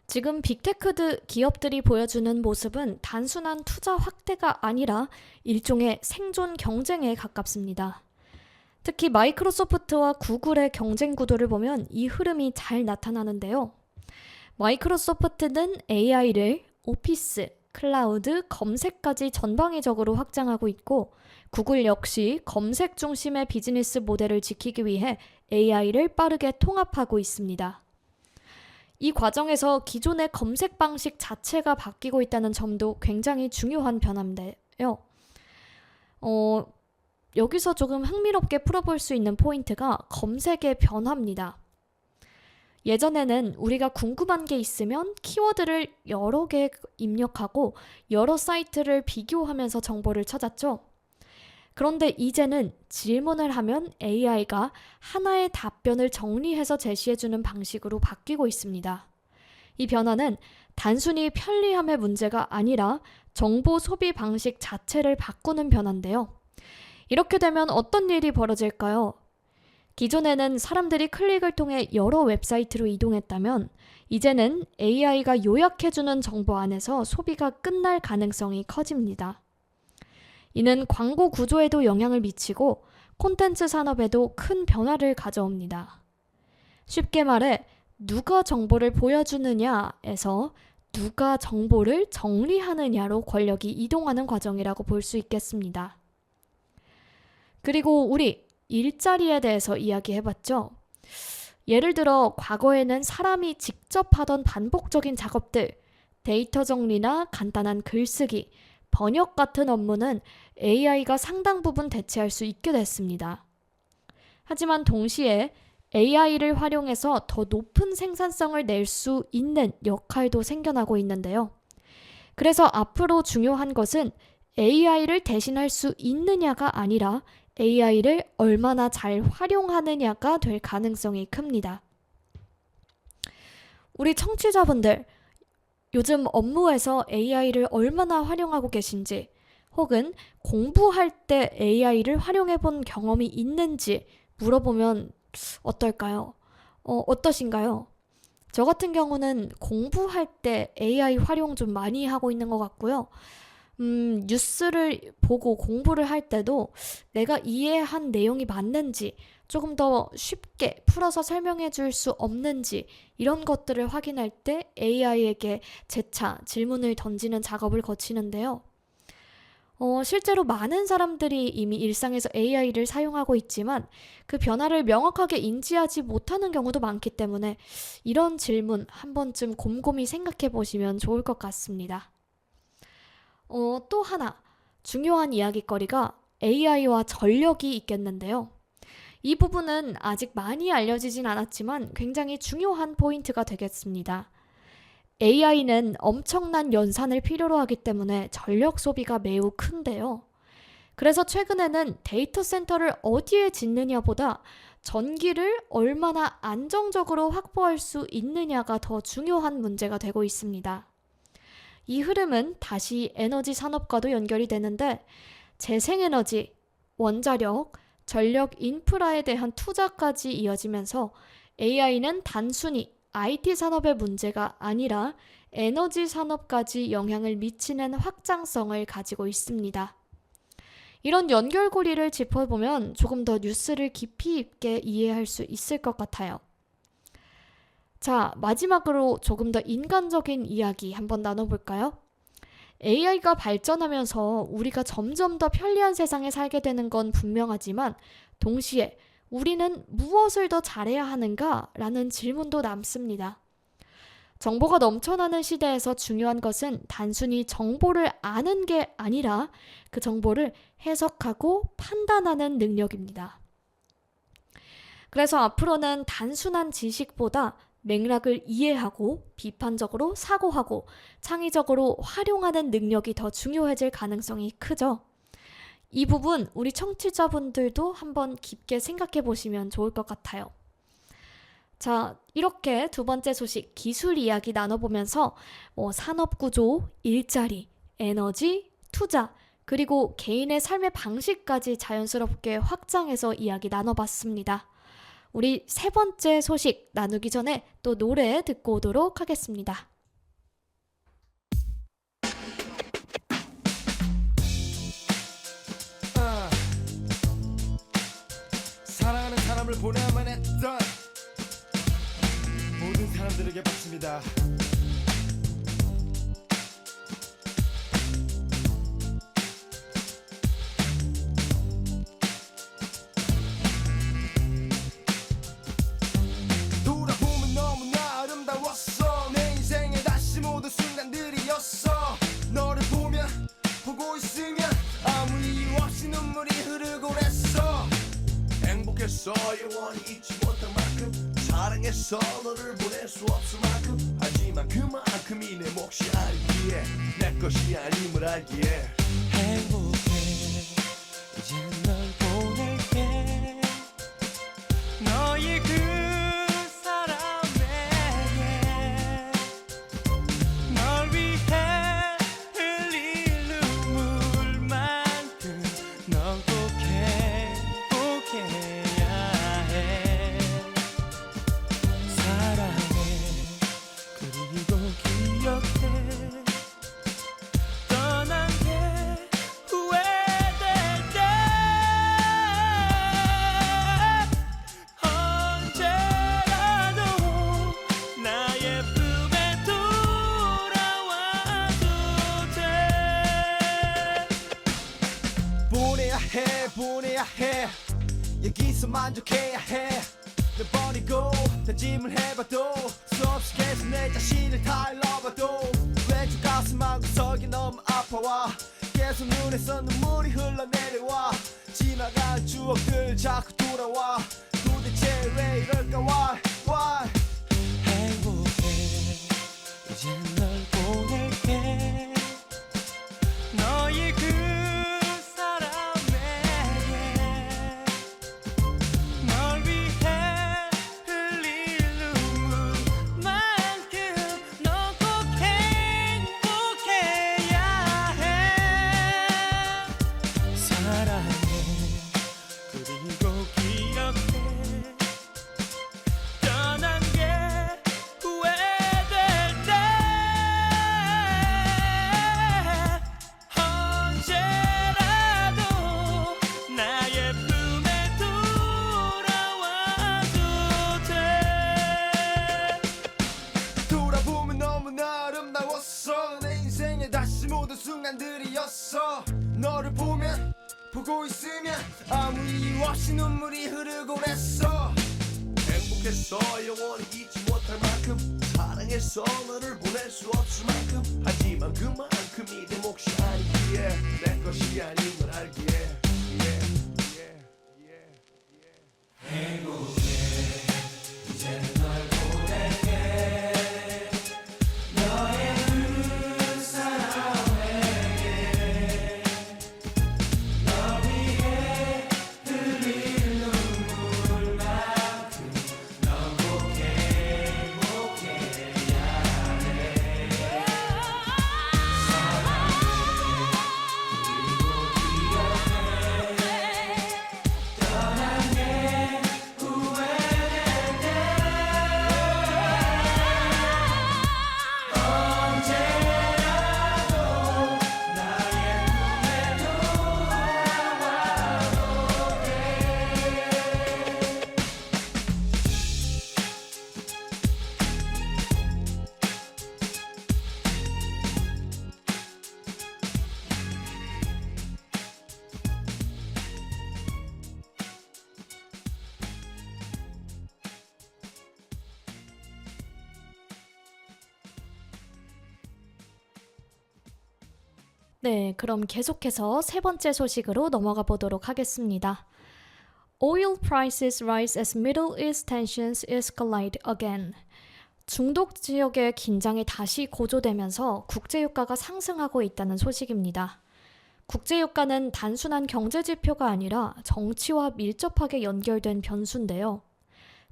지금 빅테크 기업들이 보여주는 모습은 단순한 투자 확대가 아니라 일종의 생존 경쟁에 가깝습니다. 특히 마이크로소프트와 구글의 경쟁 구도를 보면 이 흐름이 잘 나타나는데요. 마이크로소프트는 AI를 오피스, 클라우드, 검색까지 전방위적으로 확장하고 있고, 구글 역시 검색 중심의 비즈니스 모델을 지키기 위해 AI를 빠르게 통합하고 있습니다. 이 과정에서 기존의 검색 방식 자체가 바뀌고 있다는 점도 굉장히 중요한 변화인데요. 여기서 조금 흥미롭게 풀어볼 수 있는 포인트가 검색의 변화입니다. 예전에는 우리가 궁금한 게 있으면 키워드를 여러 개 입력하고 여러 사이트를 비교하면서 정보를 찾았죠. 그런데 이제는 질문을 하면 AI가 하나의 답변을 정리해서 제시해주는 방식으로 바뀌고 있습니다. 이 변화는 단순히 편리함의 문제가 아니라 정보 소비 방식 자체를 바꾸는 변화인데요. 이렇게 되면 어떤 일이 벌어질까요? 기존에는 사람들이 클릭을 통해 여러 웹사이트로 이동했다면, 이제는 AI가 요약해주는 정보 안에서 소비가 끝날 가능성이 커집니다. 이는 광고 구조에도 영향을 미치고 콘텐츠 산업에도 큰 변화를 가져옵니다. 쉽게 말해 누가 정보를 보여주느냐에서 누가 정보를 정리하느냐로 권력이 이동하는 과정이라고 볼 수 있겠습니다. 그리고 우리 일자리에 대해서 이야기해봤죠. 예를 들어 과거에는 사람이 직접 하던 반복적인 작업들, 데이터 정리나 간단한 글쓰기, 번역 같은 업무는 AI가 상당 부분 대체할 수 있게 됐습니다. 하지만 동시에 AI를 활용해서 더 높은 생산성을 낼 수 있는 역할도 생겨나고 있는데요. 그래서 앞으로 중요한 것은 AI를 대신할 수 있느냐가 아니라 AI를 얼마나 잘 활용하느냐가 될 가능성이 큽니다. 우리 청취자분들, 요즘 업무에서 AI를 얼마나 활용하고 계신지, 혹은 공부할 때 AI를 활용해 본 경험이 있는지 물어보면 어떨까요? 어떠신가요? 저 같은 경우는 공부할 때 AI 활용 좀 많이 하고 있는 것 같고요. 뉴스를 보고 공부를 할 때도 내가 이해한 내용이 맞는지, 조금 더 쉽게 풀어서 설명해 줄 수 없는지, 이런 것들을 확인할 때 AI에게 재차 질문을 던지는 작업을 거치는데요. 실제로 많은 사람들이 이미 일상에서 AI를 사용하고 있지만 그 변화를 명확하게 인지하지 못하는 경우도 많기 때문에 이런 질문 한 번쯤 곰곰이 생각해 보시면 좋을 것 같습니다. 또 하나 중요한 이야기거리가 AI와 전력이 있겠는데요. 이 부분은 아직 많이 알려지진 않았지만 굉장히 중요한 포인트가 되겠습니다. AI는 엄청난 연산을 필요로 하기 때문에 전력 소비가 매우 큰데요. 그래서 최근에는 데이터 센터를 어디에 짓느냐보다 전기를 얼마나 안정적으로 확보할 수 있느냐가 더 중요한 문제가 되고 있습니다. 이 흐름은 다시 에너지 산업과도 연결이 되는데, 재생에너지, 원자력, 전력 인프라에 대한 투자까지 이어지면서 AI는 단순히 IT 산업의 문제가 아니라 에너지 산업까지 영향을 미치는 확장성을 가지고 있습니다. 이런 연결고리를 짚어보면 조금 더 뉴스를 깊이 있게 이해할 수 있을 것 같아요. 자, 마지막으로 조금 더 인간적인 이야기 한번 나눠볼까요? AI가 발전하면서 우리가 점점 더 편리한 세상에 살게 되는 건 분명하지만 동시에 우리는 무엇을 더 잘해야 하는가? 라는 질문도 남습니다. 정보가 넘쳐나는 시대에서 중요한 것은 단순히 정보를 아는 게 아니라 그 정보를 해석하고 판단하는 능력입니다. 그래서 앞으로는 단순한 지식보다 맥락을 이해하고 비판적으로 사고하고 창의적으로 활용하는 능력이 더 중요해질 가능성이 크죠. 이 부분 우리 청취자분들도 한번 깊게 생각해 보시면 좋을 것 같아요. 자, 이렇게 두 번째 소식 기술 이야기 나눠보면서 산업구조, 일자리, 에너지, 투자, 그리고 개인의 삶의 방식까지 자연스럽게 확장해서 이야기 나눠봤습니다. 우리 세 번째 소식 나누기 전에 또 노래 듣고 오도록 하겠습니다. 사랑하는 사람을 보내야만 했던 모든 사람들에게 바칩니다. 돌아보면 너무나 아름다웠어. 내 인생의 다시 모든 순간들이었어. 너를 보면 보고 있으면 아무 이유 없이 눈물이 흐르고 그랬어. 행복했어 영원히 잊지 못할 만큼 사랑했어 너를 보낼 수 없을 만큼 하지만 그만큼이 내 몫이 아니기에 내 것이 아님을 알기에 행복해 이제 널 보낼게 너의 그 사람에게 널 위해 흘릴 눈물만큼 넌 꼭 행복해야 해 사랑해 그리고 기억해 떠난 게 후회될 때 언제라도 나의 품에 돌아와도 돼 보내야 해 여기서 만족해야 해널 버리고 다짐을 해봐도 수없이 계속 내 자신을 타일러봐도 왼쪽 가슴 구석이 너무 아파와 계속 눈에서 눈물이 흘러내려와 지나간 추억들 자꾸 돌아와 도대체 왜 이럴까 why 행복해 이제 널 보낼게 너의 그 사람에게 널 위해 흘릴 눈물만큼 넌 꼭 행복해야 해 사랑해 그리고 기억해 떠난 게 후회될 때 언제라도 나의 품에 돌아와도 돼 돌아보면 너무나 아름다웠어. 내 인생의 다시 모든 순간들이었어. 너를 보면 보고 있으면 아무 이유 없이 눈물이 흐르고 그랬어. 행복했어 영원히 잊지 못할 만큼 사랑했어 너를 보낼 수 없을 만큼 하지만 그만큼이 내 몫이 아니기에 내 것이 아닌 걸 알기에 네, 그럼 계속해서 세 번째 소식으로 넘어가 보도록 하겠습니다. Oil prices rise as Middle East tensions escalate again. 중동 지역의 긴장이 다시 고조되면서 국제유가가 상승하고 있다는 소식입니다. 국제유가는 단순한 경제지표가 아니라 정치와 밀접하게 연결된 변수인데요.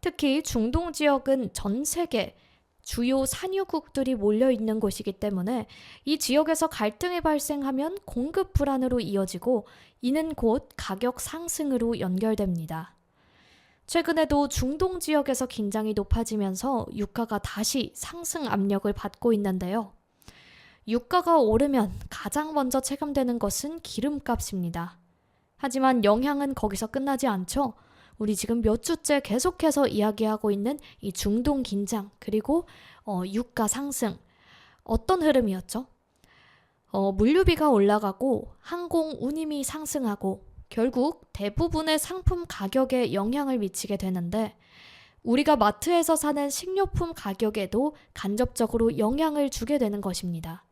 특히 중동 지역은 전 세계 주요 산유국들이 몰려있는 곳이기 때문에 이 지역에서 갈등이 발생하면 공급 불안으로 이어지고 이는 곧 가격 상승으로 연결됩니다. 최근에도 중동 지역에서 긴장이 높아지면서 유가가 다시 상승 압력을 받고 있는데요. 유가가 오르면 가장 먼저 체감되는 것은 기름값입니다. 하지만 영향은 거기서 끝나지 않죠. 우리 지금 몇 주째 계속해서 이야기하고 있는 이 중동 긴장 그리고 유가 상승 어떤 흐름이었죠? 물류비가 올라가고 항공 운임이 상승하고 결국 대부분의 상품 가격에 영향을 미치게 되는데 우리가 마트에서 사는 식료품 가격에도 간접적으로 영향을 주게 되는 것입니다.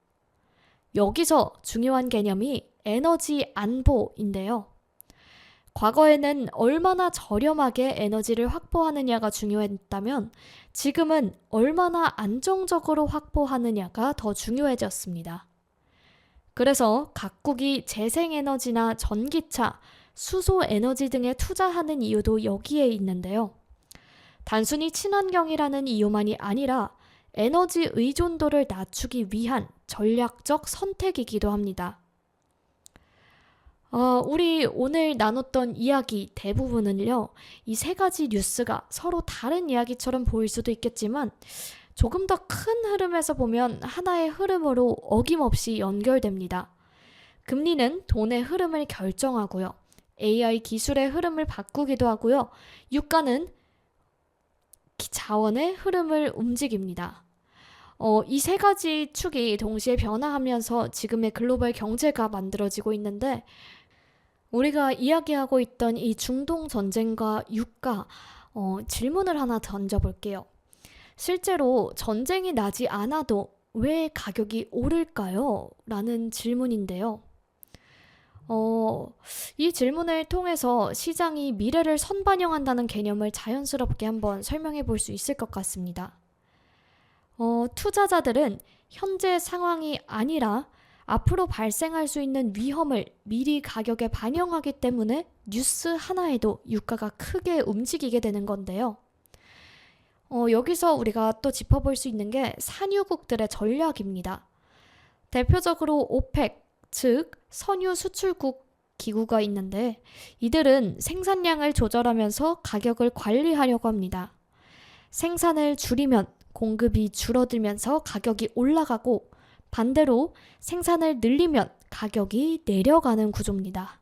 여기서 중요한 개념이 에너지 안보인데요. 과거에는 얼마나 저렴하게 에너지를 확보하느냐가 중요했다면 지금은 얼마나 안정적으로 확보하느냐가 더 중요해졌습니다. 그래서 각국이 재생에너지나 전기차, 수소에너지 등에 투자하는 이유도 여기에 있는데요. 단순히 친환경이라는 이유만이 아니라 에너지 의존도를 낮추기 위한 전략적 선택이기도 합니다. 우리 오늘 나눴던 이야기 대부분은요, 이 세 가지 뉴스가 서로 다른 이야기처럼 보일 수도 있겠지만 조금 더 큰 흐름에서 보면 하나의 흐름으로 어김없이 연결됩니다. 금리는 돈의 흐름을 결정하고요. AI 기술의 흐름을 바꾸기도 하고요. 유가는 자원의 흐름을 움직입니다. 이 세 가지 축이 동시에 변화하면서 지금의 글로벌 경제가 만들어지고 있는데 우리가 이야기하고 있던 이 중동 전쟁과 유가 질문을 하나 던져볼게요. 실제로 전쟁이 나지 않아도 왜 가격이 오를까요? 라는 질문인데요. 이 질문을 통해서 시장이 미래를 선반영한다는 개념을 자연스럽게 한번 설명해 볼 수 있을 것 같습니다. 투자자들은 현재 상황이 아니라 앞으로 발생할 수 있는 위험을 미리 가격에 반영하기 때문에 뉴스 하나에도 유가가 크게 움직이게 되는 건데요. 여기서 우리가 또 짚어볼 수 있는 게 산유국들의 전략입니다. 대표적으로 오펙, 즉 선유 수출국 기구가 있는데 이들은 생산량을 조절하면서 가격을 관리하려고 합니다. 생산을 줄이면 공급이 줄어들면서 가격이 올라가고 반대로 생산을 늘리면 가격이 내려가는 구조입니다.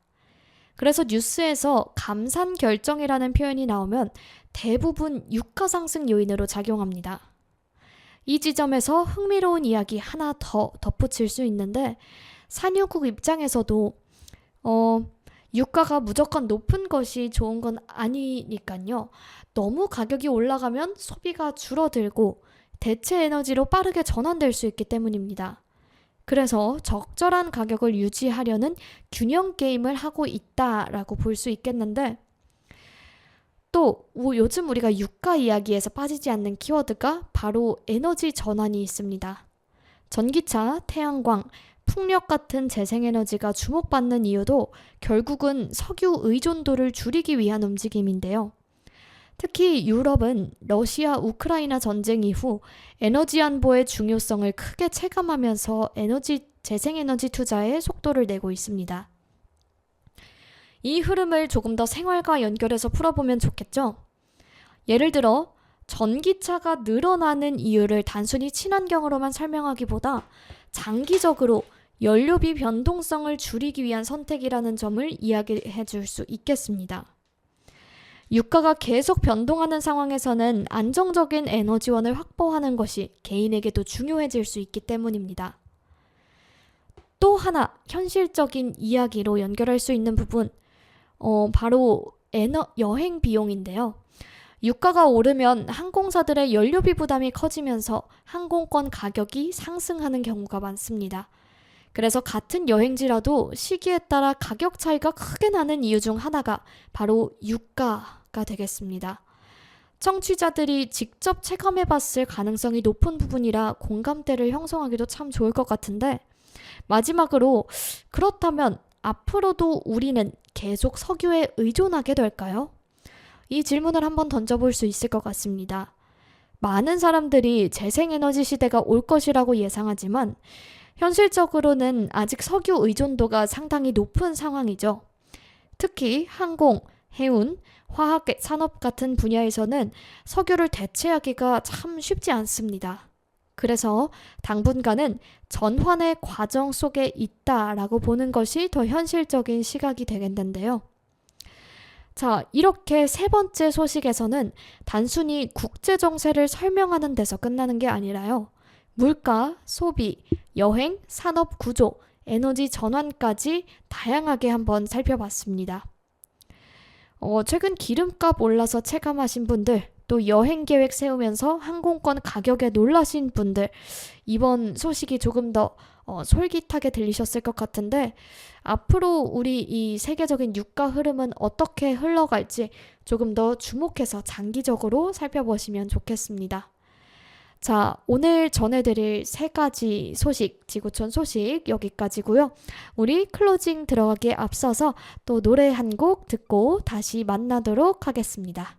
그래서 뉴스에서 감산 결정이라는 표현이 나오면 대부분 유가 상승 요인으로 작용합니다. 이 지점에서 흥미로운 이야기 하나 더 덧붙일 수 있는데 산유국 입장에서도 유가가 무조건 높은 것이 좋은 건 아니니까요. 너무 가격이 올라가면 소비가 줄어들고 대체 에너지로 빠르게 전환될 수 있기 때문입니다. 그래서 적절한 가격을 유지하려는 균형 게임을 하고 있다라고 볼 수 있겠는데 또 요즘 우리가 유가 이야기에서 빠지지 않는 키워드가 바로 에너지 전환이 있습니다. 전기차, 태양광, 풍력 같은 재생에너지가 주목받는 이유도 결국은 석유 의존도를 줄이기 위한 움직임인데요. 특히 유럽은 러시아 우크라이나 전쟁 이후 에너지 안보의 중요성을 크게 체감하면서 재생에너지 투자에 속도를 내고 있습니다. 이 흐름을 조금 더 생활과 연결해서 풀어보면 좋겠죠? 예를 들어 전기차가 늘어나는 이유를 단순히 친환경으로만 설명하기보다 장기적으로 연료비 변동성을 줄이기 위한 선택이라는 점을 이야기해 줄 수 있겠습니다. 유가가 계속 변동하는 상황에서는 안정적인 에너지원을 확보하는 것이 개인에게도 중요해질 수 있기 때문입니다. 또 하나 현실적인 이야기로 연결할 수 있는 부분, 바로 여행 비용인데요. 유가가 오르면 항공사들의 연료비 부담이 커지면서 항공권 가격이 상승하는 경우가 많습니다. 그래서 같은 여행지라도 시기에 따라 가격 차이가 크게 나는 이유 중 하나가 바로 유가가 되겠습니다. 청취자들이 직접 체감해봤을 가능성이 높은 부분이라 공감대를 형성하기도 참 좋을 것 같은데, 마지막으로 그렇다면 앞으로도 우리는 계속 석유에 의존하게 될까요? 이 질문을 한번 던져볼 수 있을 것 같습니다. 많은 사람들이 재생에너지 시대가 올 것이라고 예상하지만 현실적으로는 아직 석유 의존도가 상당히 높은 상황이죠. 특히 항공, 해운, 화학 산업 같은 분야에서는 석유를 대체하기가 참 쉽지 않습니다. 그래서 당분간은 전환의 과정 속에 있다라고 보는 것이 더 현실적인 시각이 되겠는데요. 자, 이렇게 세 번째 소식에서는 단순히 국제 정세를 설명하는 데서 끝나는 게 아니라요. 물가, 소비, 여행, 산업 구조, 에너지 전환까지 다양하게 한번 살펴봤습니다. 최근 기름값 올라서 체감하신 분들, 또 여행 계획 세우면서 항공권 가격에 놀라신 분들, 이번 소식이 조금 더 솔깃하게 들리셨을 것 같은데, 앞으로 우리 이 세계적인 유가 흐름은 어떻게 흘러갈지 조금 더 주목해서 장기적으로 살펴보시면 좋겠습니다. 자, 오늘 전해드릴 3가지 소식, 지구촌 소식 여기까지고요. 우리 클로징 들어가기에 앞서서 또 노래 한 곡 듣고 다시 만나도록 하겠습니다.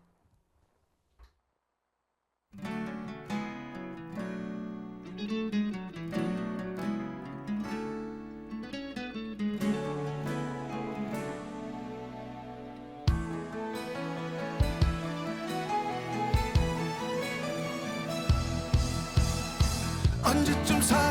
언제쯤 사